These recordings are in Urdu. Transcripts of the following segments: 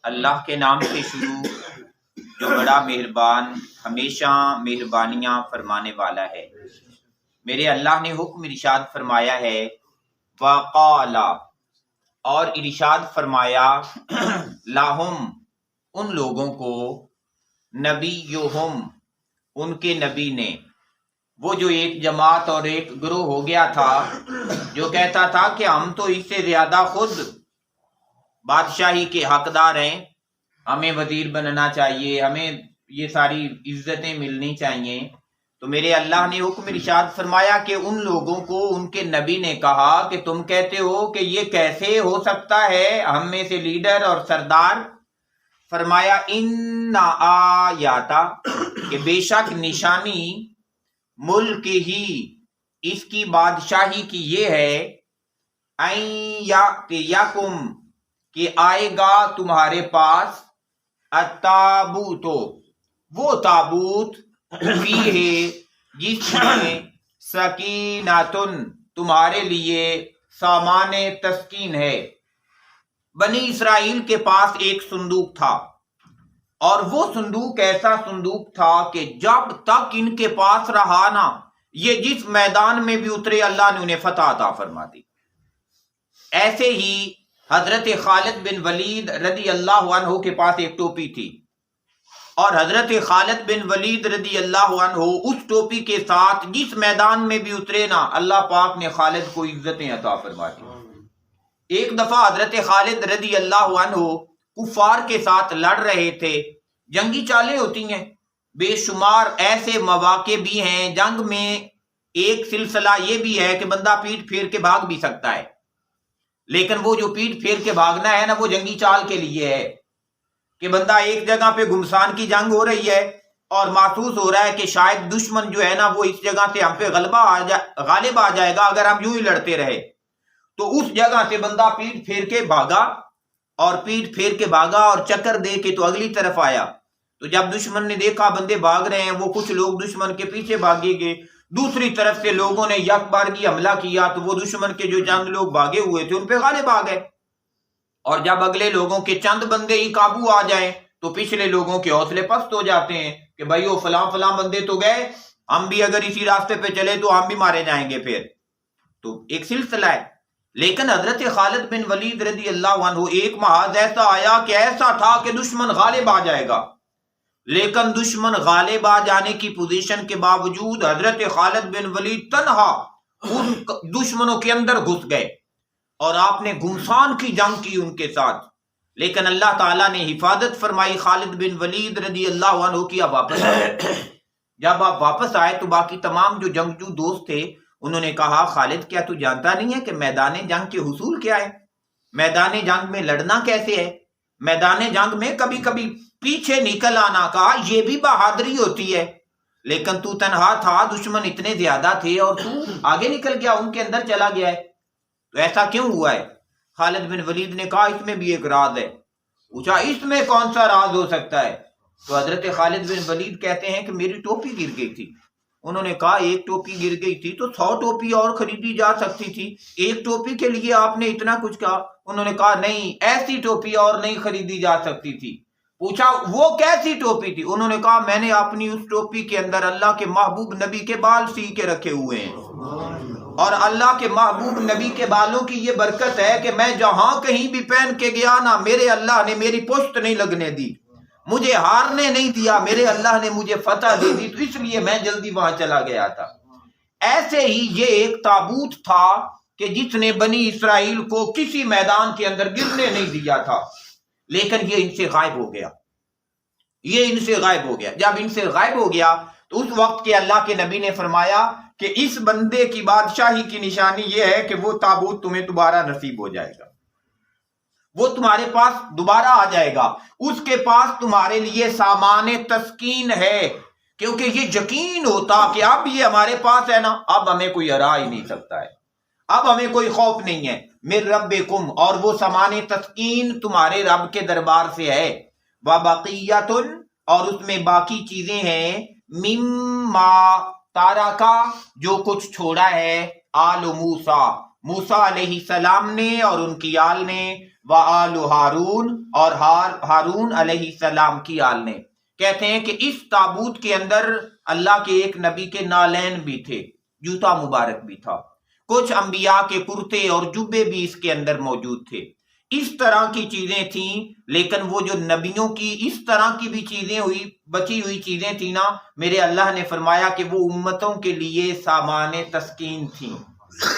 اللہ کے نام سے شروع جو بڑا مہربان ہمیشہ مہربانیاں فرمانے والا ہے۔ میرے اللہ نے حکم ارشاد فرمایا ہے وقال، اور ارشاد فرمایا لاہم، ان لوگوں کو، نبیہم، ان کے نبی نے۔ وہ جو ایک جماعت اور ایک گروہ ہو گیا تھا جو کہتا تھا کہ ہم تو اس سے زیادہ خود بادشاہی کے حقدار ہیں، ہمیں وزیر بننا چاہیے، ہمیں یہ ساری عزتیں ملنی چاہیے، تو میرے اللہ نے حکم ارشاد فرمایا کہ ان لوگوں کو ان کے نبی نے کہا کہ تم کہتے ہو کہ یہ کیسے ہو سکتا ہے ہم میں سے لیڈر اور سردار؟ فرمایا ان آیاتا، کہ بے شک نشانی ملک ہی، اس کی بادشاہی کی یہ ہے، این یاتیکم، کہ آئے گا تمہارے پاس، التابوت، وہ تابوت، فیہ، جس میں سکیناتن، تمہارے لیے سامان تسکین ہے۔ بنی اسرائیل کے پاس ایک صندوق تھا، اور وہ صندوق ایسا صندوق تھا کہ جب تک ان کے پاس رہا نا، یہ جس میدان میں بھی اترے اللہ نے انہیں فتح عطا فرما دی۔ ایسے ہی حضرت خالد بن ولید رضی اللہ عنہ کے پاس ایک ٹوپی تھی، اور حضرت خالد بن ولید رضی اللہ عنہ اس ٹوپی کے ساتھ جس میدان میں بھی اترے نا، اللہ پاک نے خالد کو عزتیں عطا فرما دی۔ ایک دفعہ حضرت خالد رضی اللہ عنہ کفار کے ساتھ لڑ رہے تھے، جنگی چالیں ہوتی ہیں، بے شمار ایسے مواقع بھی ہیں جنگ میں، ایک سلسلہ یہ بھی ہے کہ بندہ پیٹ پھیر کے بھاگ بھی سکتا ہے، لیکن وہ جو پیٹ پھیر کے بھاگنا ہے نا، وہ جنگی چال کے لیے ہے کہ بندہ ایک جگہ پہ گھمسان کی جنگ ہو رہی ہے اور محسوس ہو رہا ہے کہ شاید دشمن جو ہے نا وہ اس جگہ سے ہم پہ غالب آ جائے گا اگر ہم یوں ہی لڑتے رہے، تو اس جگہ سے بندہ پیٹ پھیر کے بھاگا، اور پیٹ پھیر کے بھاگا اور چکر دے کے تو اگلی طرف آیا، تو جب دشمن نے دیکھا بندے بھاگ رہے ہیں، وہ کچھ لوگ دشمن کے پیچھے بھاگے گئے، دوسری طرف سے لوگوں نے یک بارگی حملہ کیا، تو وہ دشمن کے جو چند لوگ بھاگے ہوئے تھے ان پہ غالب آ گئے، اور جب اگلے لوگوں کے چند بندے ہی قابو آ جائیں تو پچھلے لوگوں کے حوصلے پست ہو جاتے ہیں کہ بھائیو فلاں فلاں بندے تو گئے، ہم بھی اگر اسی راستے پہ چلے تو ہم بھی مارے جائیں گے پھر، تو ایک سلسلہ ہے۔ لیکن حضرت خالد بن ولید رضی اللہ عنہ ایک محاذ ایسا آیا کہ ایسا تھا کہ دشمن غالب آ جائے گا، لیکن دشمن غالب آ جانے کی پوزیشن کے باوجود حضرت خالد بن ولید تنہا ان دشمنوں کے اندر گھس گئے، اور آپ نے گھمسان کی جنگ کی ان کے ساتھ، لیکن اللہ تعالیٰ نے حفاظت فرمائی خالد بن ولید رضی اللہ عنہ کی۔ اب واپس آئے، جب آپ واپس آئے تو باقی تمام جو جنگجو دوست تھے انہوں نے کہا خالد کیا تو جانتا نہیں ہے کہ میدان جنگ کے حصول کیا ہے، میدان جنگ میں لڑنا کیسے ہے، میدان جنگ میں کبھی کبھی پیچھے نکل آنا، کہا یہ بھی بہادری ہوتی ہے، لیکن تو تنہا تھا، دشمن اتنے زیادہ تھے اور تو آگے نکل گیا، ان کے اندر چلا گیا ہے، تو ایسا کیوں ہوا ہے؟ خالد بن ولید نے کہا اس میں بھی ایک راز ہے۔ پوچھا اس میں کون سا راز ہو سکتا ہے؟ تو حضرت خالد بن ولید کہتے ہیں کہ میری ٹوپی گر گئی تھی۔ انہوں نے کہا ایک ٹوپی گر گئی تھی تو 100 ٹوپی اور خریدی جا سکتی تھی، ایک ٹوپی کے لیے آپ نے اتنا کچھ کہا؟ انہوں نے کہا نہیں، ایسی ٹوپی اور نہیں خریدی جا سکتی تھی۔ پوچھا وہ کیسی ٹوپی تھی؟ انہوں نے کہا میں نے اپنی اس ٹوپی کے اندر اللہ کے محبوب نبی کے بال سی کے رکھے ہوئے ہیں، اور اللہ کے محبوب نبی کے بالوں کی یہ برکت ہے کہ میں جہاں کہیں بھی پہن کے گیا نا، میرے اللہ نے میری پشت نہیں لگنے دی، مجھے ہارنے نہیں دیا، میرے اللہ نے مجھے فتح دے دی، تو اس لیے میں جلدی وہاں چلا گیا تھا۔ ایسے ہی یہ ایک تابوت تھا کہ جس نے بنی اسرائیل کو کسی میدان کے اندر گرنے نہیں دیا تھا، لیکن یہ ان سے غائب ہو گیا، یہ ان سے غائب ہو گیا۔ جب ان سے غائب ہو گیا تو اس وقت کے اللہ کے نبی نے فرمایا کہ اس بندے کی بادشاہی کی نشانی یہ ہے کہ وہ تابوت تمہیں دوبارہ نصیب ہو جائے گا، وہ تمہارے پاس دوبارہ آ جائے گا، اس کے پاس تمہارے لیے سامان تسکین ہے، کیونکہ یہ یقین ہوتا کہ اب یہ ہمارے پاس ہے نا، اب ہمیں کوئی ہرا ہی نہیں سکتا ہے، اب ہمیں کوئی خوف نہیں ہے، من ربکم، اور وہ سامان تسکین تمہارے رب کے دربار سے ہے، وبقیۃ، اور اس میں باقی چیزیں ہیں، مما تارکا، جو کچھ چھوڑا ہے آل موسیٰ، موسیٰ علیہ السلام نے اور ان کی آل نے، وآل ہارون اور ہارون علیہ السلام کی آل نے. کہتے ہیں کہ اس تابوت کے اندر اللہ کے ایک نبی کے نالین بھی تھے، جوتا مبارک بھی تھا، کچھ انبیاء کے کرتے اور جبے بھی اس کے اندر موجود تھے. اس طرح کی چیزیں تھیں، لیکن وہ جو نبیوں کی اس طرح کی بھی چیزیں ہوئی، بچی ہوئی چیزیں تھیں نا، میرے اللہ نے فرمایا کہ وہ امتوں کے لیے سامان تسکین تھیں،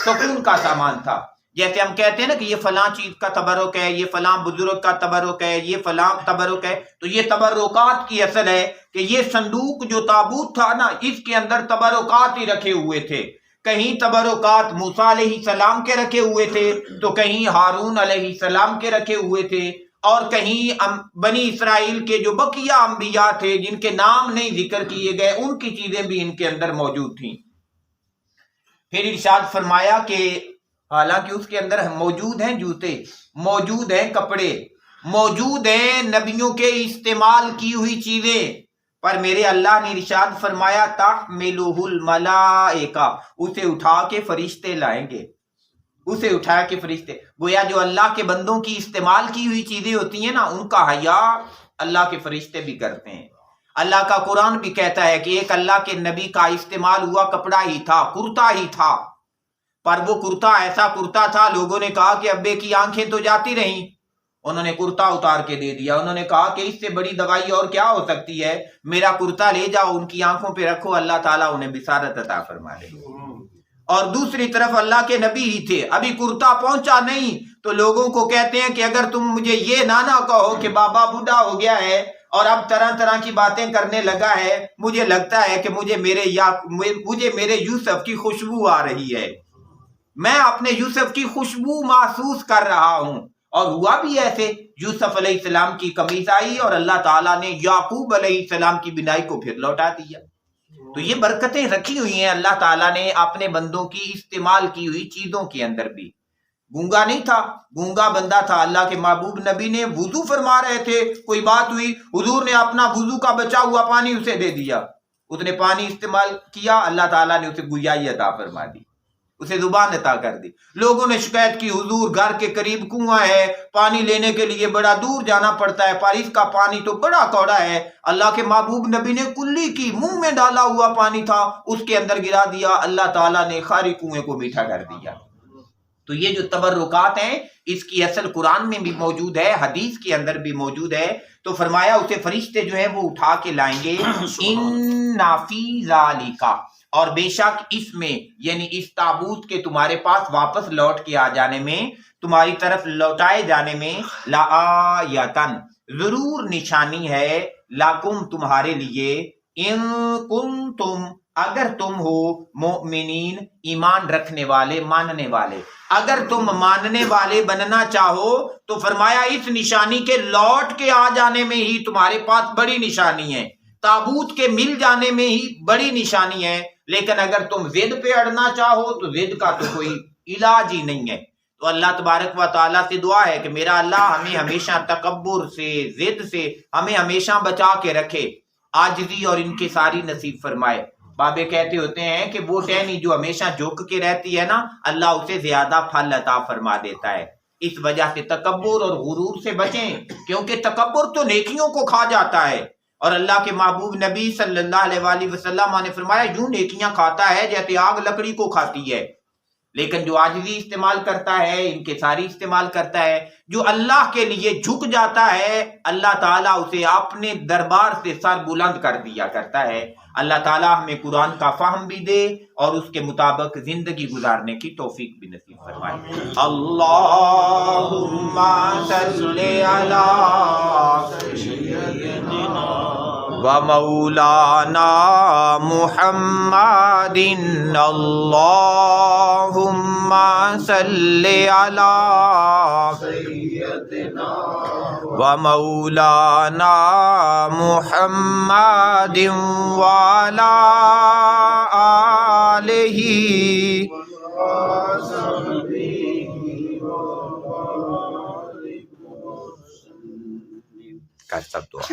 سکون کا سامان تھا. جیسے ہم کہتے ہیں نا کہ یہ فلاں چیز کا تبرک ہے، یہ فلاں بزرگ کا تبرک ہے، یہ فلاں تبرک ہے، تو یہ تبرکات کی اصل ہے کہ یہ صندوق جو تابوت تھا نا، اس کے اندر تبرکات ہی رکھے ہوئے تھے. کہیں تبرکات موسیٰ علیہ السلام کے رکھے ہوئے تھے، تو کہیں ہارون علیہ السلام کے رکھے ہوئے تھے، اور کہیں بنی اسرائیل کے جو بقیہ انبیاء تھے جن کے نام نہیں ذکر کیے گئے، ان کی چیزیں بھی ان کے اندر موجود تھیں. پھر ارشاد فرمایا کہ حالانکہ اس کے اندر موجود ہیں جوتے، موجود ہیں کپڑے، موجود ہیں نبیوں کے استعمال کی ہوئی چیزیں، پر میرے اللہ نے ارشاد فرمایا تحملہ الملائکہ، اسے اٹھا کے فرشتے لائیں گے، اسے اٹھا کے فرشتے. گویا جو اللہ کے بندوں کی استعمال کی ہوئی چیزیں ہوتی ہیں نا، ان کا حیا اللہ کے فرشتے بھی کرتے ہیں. اللہ کا قرآن بھی کہتا ہے کہ ایک اللہ کے نبی کا استعمال ہوا کپڑا ہی تھا، کرتا ہی تھا، پر وہ کرتا ایسا کرتا تھا، لوگوں نے کہا کہ ابے کی آنکھیں تو جاتی رہیں، انہوں نے کرتا اتار کے دے دیا. انہوں نے کہا کہ اس سے بڑی دوائی اور کیا ہو سکتی ہے، میرا کرتا لے جاؤ، ان کی آنکھوں پہ رکھو، اللہ تعالیٰ انہیں بصارت عطا فرما دے. اور دوسری طرف اللہ کے نبی ہی تھے، ابھی کرتا پہنچا نہیں، تو لوگوں کو کہتے ہیں کہ اگر تم مجھے یہ نہ کہو کہ بابا بوڑھا ہو گیا ہے اور اب طرح طرح کی باتیں کرنے لگا ہے، مجھے لگتا ہے کہ مجھے میرے یوسف کی خوشبو آ رہی ہے، میں اپنے یوسف کی خوشبو محسوس کر رہا ہوں. اور ہوا بھی ایسے، یوسف علیہ السلام کی قمیص آئی اور اللہ تعالیٰ نے یعقوب علیہ السلام کی بینائی کو پھر لوٹا دیا. تو یہ برکتیں رکھی ہوئی ہیں اللہ تعالیٰ نے اپنے بندوں کی استعمال کی ہوئی چیزوں کے اندر بھی. گونگا نہیں تھا، گونگا بندہ تھا، اللہ کے محبوب نبی نے وضو فرما رہے تھے، کوئی بات ہوئی، حضور نے اپنا وضو کا بچا ہوا پانی اسے دے دیا، اس نے پانی استعمال کیا، اللہ تعالیٰ نے اسے گویائی عطا فرما دی، اسے زبان عطا کر دی. لوگوں نے شکایت کی حضور گھر کے قریب کنواں ہے، پانی لینے کے لیے بڑا دور جانا پڑتا ہے، پر اس کا پانی تو بڑا کوڑا ہے. اللہ کے محبوب نبی نے کلی کی منہ میں ڈالا ہوا پانی تھا، اس کے اندر گرا دیا، اللہ تعالیٰ نے خالی کنویں کو میٹھا کر دیا. تو یہ جو تبرکات ہیں، اس کی اصل قرآن میں بھی موجود ہے، حدیث کے اندر بھی موجود ہے. تو فرمایا اسے فرشتے جو ہیں وہ اٹھا کے لائیں گے. ان فی ذالک، اور بے شک اس میں، یعنی اس تابوت کے تمہارے پاس واپس لوٹ کے آ جانے میں، تمہاری طرف لوٹائے جانے میں، لآیۃً، ضرور نشانی ہے، لکم تمہارے لیے، ان کنتم، اگر تم ہو، مؤمنین، ایمان رکھنے والے، ماننے والے. اگر تم ماننے والے بننا چاہو تو فرمایا اس نشانی کے لوٹ کے آ جانے میں ہی تمہارے پاس بڑی نشانی ہے، تابوت کے مل جانے میں ہی بڑی نشانی ہے. لیکن اگر تم ضد پہ اڑنا چاہو تو ضد کا تو کوئی علاج ہی نہیں ہے. تو اللہ تبارک و تعالیٰ سے دعا ہے کہ میرا اللہ ہمیں ہمیشہ تکبر سے، ضد سے ہمیں ہمیشہ بچا کے رکھے، عاجزی اور انکساری نصیب فرمائے. بابے کہتے ہوتے ہیں کہ وہ ٹہنی جو ہمیشہ جھک کے رہتی ہے نا، اللہ اسے زیادہ پھل عطا فرما دیتا ہے. اس وجہ سے تکبر اور غرور سے بچیں، کیونکہ تکبر تو نیکیوں کو کھا جاتا ہے. اور اللہ کے محبوب نبی صلی اللہ علیہ وآلہ وسلم نے فرمایا یوں نیکیاں کھاتا ہے جیسے آگ لکڑی کو کھاتی ہے. لیکن جو عاجزی استعمال کرتا ہے، انکساری استعمال کرتا ہے، جو اللہ کے لیے جھک جاتا ہے، اللہ تعالیٰ اسے اپنے دربار سے سر بلند کر دیا کرتا ہے. اللہ تعالیٰ ہمیں قرآن کا فہم بھی دے اور اس کے مطابق زندگی گزارنے کی توفیق بھی نصیب فرمائے. اللہم صلی علی سیدنا و مولانا محمد. اللہم صلی علی سیدنا و مولانا محمد وعلی آلہ کر سب دعا.